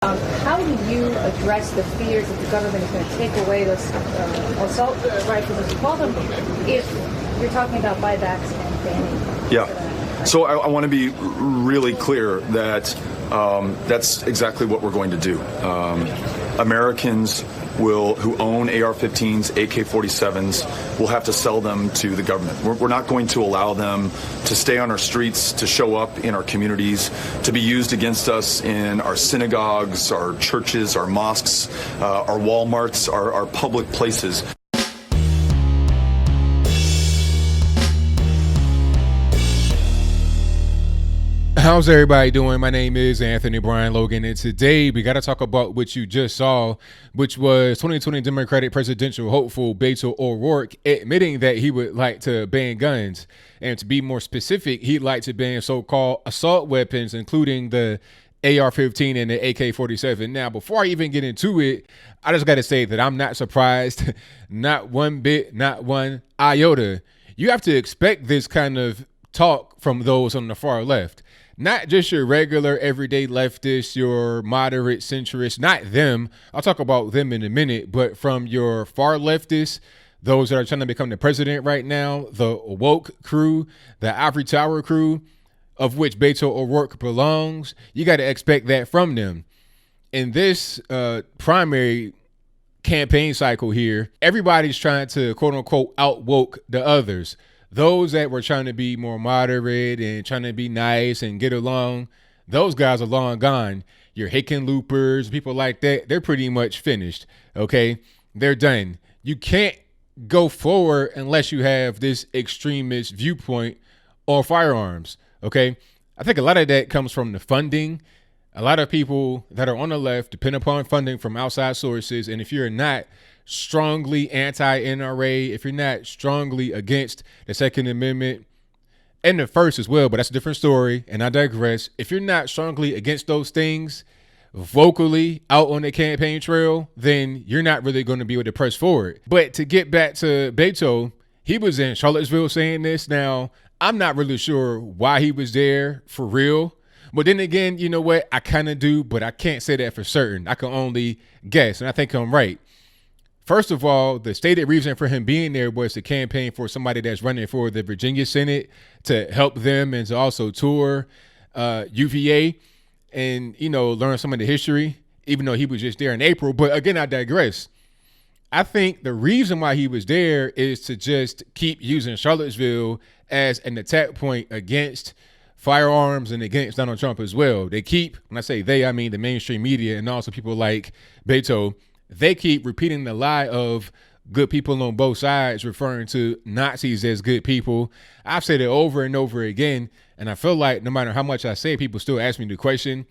How do you address the fears that the government is going to take away those assault rifles, as you call them, if you're talking about buybacks and banning? Yeah. So I want to be really clear that that's exactly what we're going to do. Americans who own AR-15s, AK-47s, will have to sell them to the government. We're not going to allow them to stay on our streets, to show up in our communities, to be used against us in our synagogues, our churches, our mosques, our Walmarts, our public places. How's everybody doing? My name is Anthony Brian Logan, and today we got to talk about what you just saw, which was 2020 Democratic presidential hopeful Beto O'Rourke admitting that he would like to ban guns. And to be more specific, he'd like to ban so-called assault weapons, including the AR-15 and the AK-47. Now, before I even get into it, I just got to say that I'm not surprised, not one bit, not one iota. You have to expect this kind of talk from those on the far left. Not just your regular everyday leftists, your moderate centrists, not them. I'll talk about them in a minute, but from your far leftists, those that are trying to become the president right now, the woke crew, the ivory tower crew, of which Beto O'Rourke belongs, you got to expect that from them. In this primary campaign cycle here, everybody's trying to quote unquote out woke the others. Those that were trying to be more moderate and trying to be nice and get along, those guys are long gone. Your Hickenloopers, people like that, they're pretty much finished, okay? They're done. You can't go forward unless you have this extremist viewpoint on firearms, okay? I think a lot of that comes from the funding. A lot of people that are on the left depend upon funding from outside sources, and if you're not strongly anti-NRA, if you're not strongly against the Second Amendment and the First as well, but that's a different story, and I digress. If you're not strongly against those things vocally out on the campaign trail, then you're not really going to be able to press forward. But to get back to Beto, he was in Charlottesville saying this. Now, I'm not really sure why he was there for real. But then again, you know what? I kind of do, but I can't say that for certain. I can only guess, and I think I'm right. First of all, the stated reason for him being there was to campaign for somebody that's running for the Virginia Senate to help them and to also tour UVA and, you know, learn some of the history, even though he was just there in April. But again, I digress. I think the reason why he was there is to just keep using Charlottesville as an attack point against firearms and against Donald Trump as well. They keep, when I say they, I mean the mainstream media and also people like Beto, they keep repeating the lie of good people on both sides, referring to Nazis as good people. I've said it over and over again, and I feel like no matter how much I say, people still ask me the question.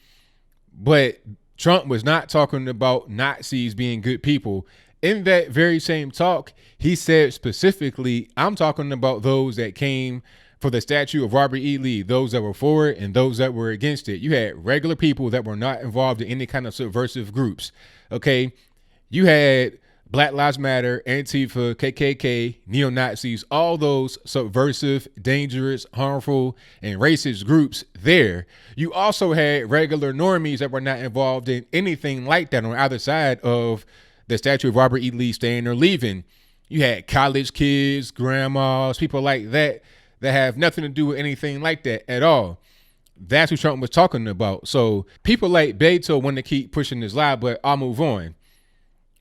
But Trump was not talking about Nazis being good people. In that very same talk, he said specifically, I'm talking about those that came for the statue of Robert E. Lee, those that were for it and those that were against it. You had regular people that were not involved in any kind of subversive groups, okay? You had Black Lives Matter, Antifa, KKK, neo-Nazis, all those subversive, dangerous, harmful, and racist groups there. You also had regular normies that were not involved in anything like that on either side of the statue of Robert E. Lee staying or leaving. You had college kids, grandmas, people like that have nothing to do with anything like that at all. That's what Trump was talking about. So people like Beto want to keep pushing this lie, but I'll move on.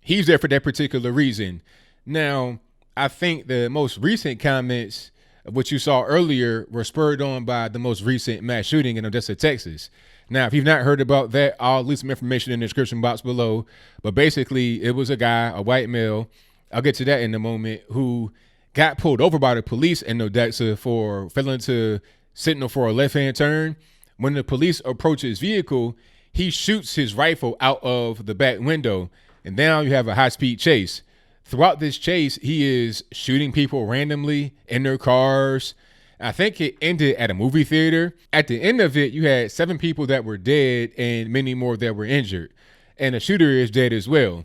He's there for that particular reason. Now, I think the most recent comments of what you saw earlier were spurred on by the most recent mass shooting in Odessa, Texas. Now, if you've not heard about that, I'll leave some information in the description box below. But basically, it was a guy, a white male, I'll get to that in a moment, who got pulled over by the police in Odessa for failing to signal for a left-hand turn. When the police approach his vehicle, he shoots his rifle out of the back window. And now you have a high-speed chase. Throughout this chase, he is shooting people randomly in their cars. I think it ended at a movie theater. At the end of it, you had 7 people that were dead and many more that were injured. And the shooter is dead as well.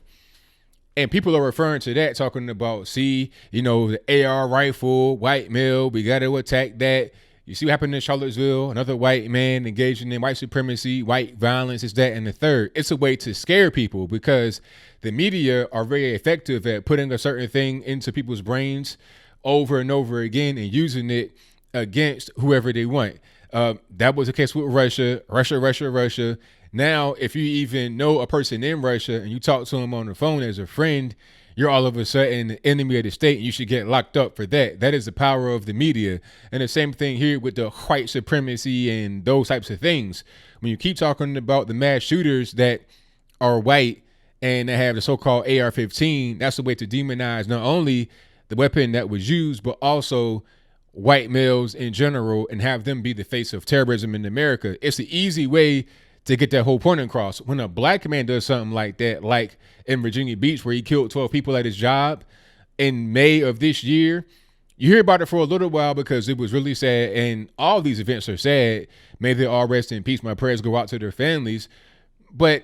And people are referring to that, talking about, see, you know, the AR rifle, white male, we got to attack that. You see what happened in Charlottesville, another white man engaging in white supremacy, white violence, is that and the third. It's a way to scare people because the media are very effective at putting a certain thing into people's brains over and over again and using it against whoever they want. That was the case with Russia. Now, if you even know a person in Russia and you talk to them on the phone as a friend, you're all of a sudden the enemy of the state and you should get locked up for that. That is the power of the media. And the same thing here with the white supremacy and those types of things. When you keep talking about the mass shooters that are white and they have the so-called AR-15, that's a way to demonize not only the weapon that was used, but also white males in general and have them be the face of terrorism in America. It's the easy way to get that whole point across. When a black man does something like that, like in Virginia Beach, where he killed 12 people at his job in May of this year, you hear about it for a little while because it was really sad. And all these events are sad. May they all rest in peace. My prayers go out to their families. But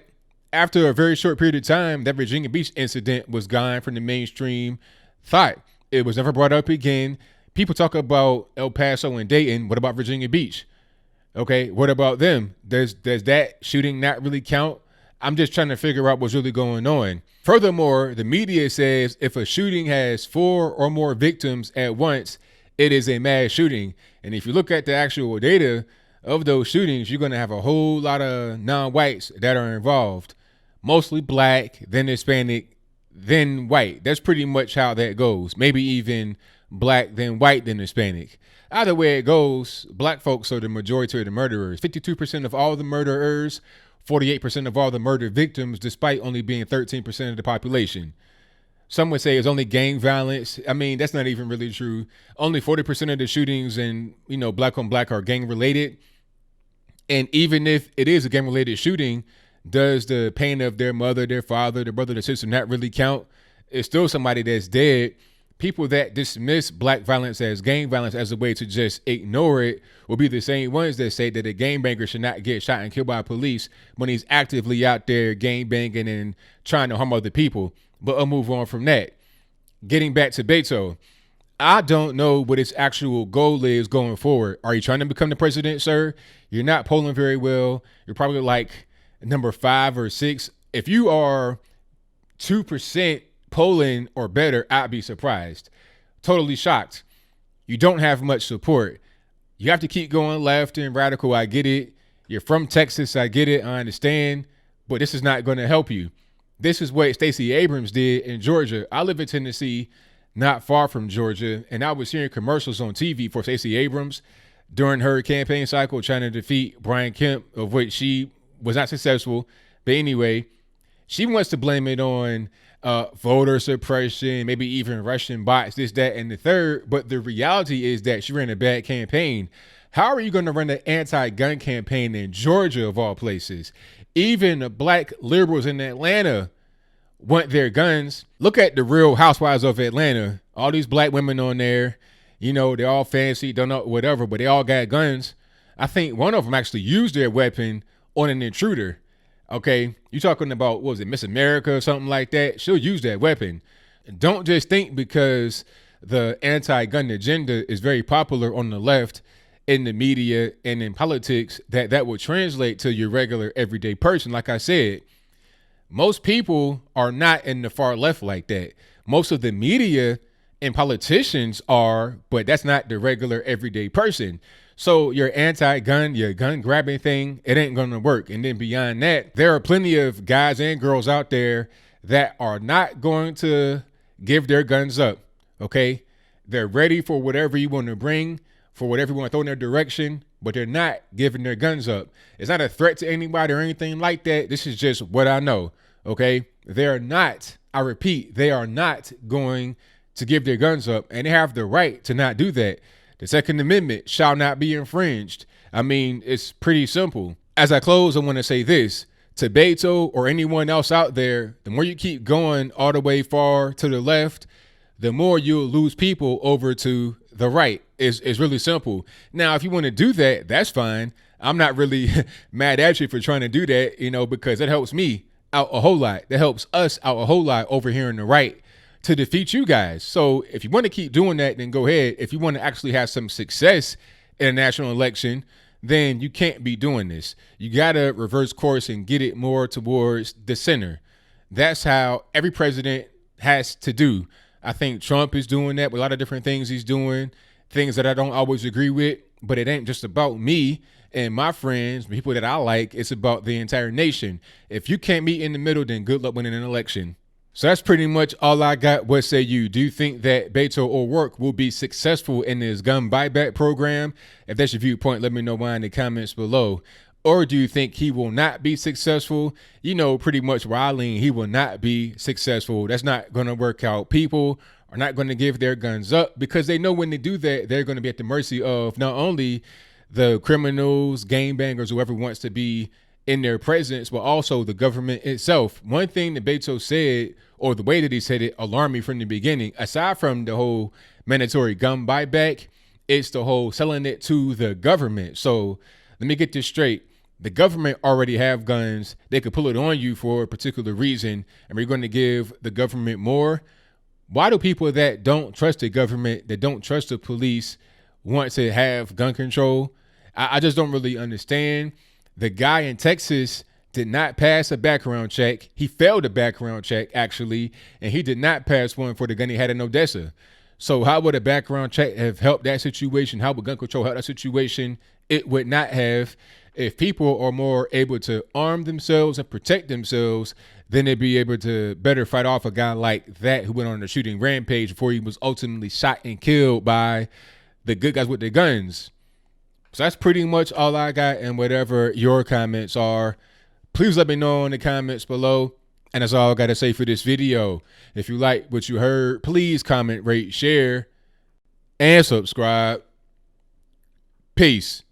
after a very short period of time, that Virginia Beach incident was gone from the mainstream thought. It was never brought up again. People talk about El Paso and Dayton. What about Virginia Beach? Okay, what about them? Does that shooting not really count? I'm just trying to figure out what's really going on. Furthermore, the media says if a shooting has 4 or more victims at once, it is a mass shooting. And if you look at the actual data of those shootings, you're going to have a whole lot of non-whites that are involved. Mostly black, then Hispanic, then white. That's pretty much how that goes. Maybe even black, then white, then Hispanic. Either way it goes, black folks are the majority of the murderers. 52% of all the murderers, 48% of all the murder victims, despite only being 13% of the population. Some would say it's only gang violence. I mean, that's not even really true. Only 40% of the shootings and, black on black are gang related. And even if it is a gang related shooting, does the pain of their mother, their father, their brother, their sister not really count? It's still somebody that's dead. People that dismiss black violence as gang violence as a way to just ignore it will be the same ones that say that a gangbanger should not get shot and killed by police when he's actively out there gangbanging and trying to harm other people. But I'll move on from that. Getting back to Beto, I don't know what his actual goal is going forward. Are you trying to become the president, sir? You're not polling very well. You're probably like number 5 or 6. If you are 2% polling or better, I'd be surprised. Totally shocked. You don't have much support. You have to keep going left and radical. I get it. You're from Texas. I get it. I understand. But this is not going to help you. This is what Stacey Abrams did in Georgia. I live in Tennessee, not far from Georgia, and I was hearing commercials on TV for Stacey Abrams during her campaign cycle trying to defeat Brian Kemp, of which she was not successful. But anyway, she wants to blame it on voter suppression, maybe even Russian bots, this, that, and the third. But the reality is that she ran a bad campaign. How are you going to run an anti-gun campaign in Georgia, of all places? Even the black liberals in Atlanta want their guns. Look at the Real Housewives of Atlanta. All these black women on there, they're all fancy, don't know, whatever, but they all got guns. I think one of them actually used their weapon on an intruder. Okay, you talking about, what was it, Miss America or something like that? She'll use that weapon. Don't just think because the anti-gun agenda is very popular on the left, in the media, and in politics, that will translate to your regular everyday person. Like I said, most people are not in the far left like that. Most of the media and politicians are, but that's not the regular everyday person. So your anti-gun, your gun grabbing thing, it ain't going to work. And then beyond that, there are plenty of guys and girls out there that are not going to give their guns up. Okay. They're ready for whatever you want to bring, for whatever you want to throw in their direction, but they're not giving their guns up. It's not a threat to anybody or anything like that. This is just what I know. Okay. They're not, I repeat, they are not going to give their guns up, and they have the right to not do that. The Second Amendment shall not be infringed. I mean, it's pretty simple. As I close, I want to say this to Beto or anyone else out there. The more you keep going all the way far to the left, the more you'll lose people over to the right. It's really simple. Now, if you want to do that, that's fine. I'm not really mad at you for trying to do that, because it helps me out a whole lot. That helps us out a whole lot over here on the right to defeat you guys. So if you want to keep doing that, then go ahead. If you want to actually have some success in a national election, then you can't be doing this. You got to reverse course and get it more towards the center. That's how every president has to do. I think Trump is doing that with a lot of different things he's doing, things that I don't always agree with, but it ain't just about me and my friends, people that I like. It's about the entire nation. If you can't meet in the middle, then good luck winning an election. So that's pretty much all I got. What say you? Do you think that Beto O'Rourke will be successful in this gun buyback program? If that's your viewpoint, let me know why in the comments below. Or do you think he will not be successful? You know, pretty much where I lean, he will not be successful. That's not going to work out. People are not going to give their guns up because they know when they do that, they're going to be at the mercy of not only the criminals, gangbangers, whoever wants to be in their presence, but also the government itself. One thing that Beto said, or the way that he said it, alarmed me from the beginning. Aside from the whole mandatory gun buyback, it's the whole selling it to the government. So let me get this straight. The government already have guns. They could pull it on you for a particular reason, and we're going to give the government more. Why do people that don't trust the government, that don't trust the police, want to have gun control? I just don't really understand. The guy in Texas did not pass a background check. He failed a background check, actually, and he did not pass one for the gun he had in Odessa. So how would a background check have helped that situation? How would gun control help that situation? It would not have. If people are more able to arm themselves and protect themselves, then they'd be able to better fight off a guy like that who went on a shooting rampage before he was ultimately shot and killed by the good guys with their guns. So that's pretty much all I got, and whatever your comments are, please let me know in the comments below. And that's all I got to say for this video. If you like what you heard, please comment, rate, share, and subscribe. Peace.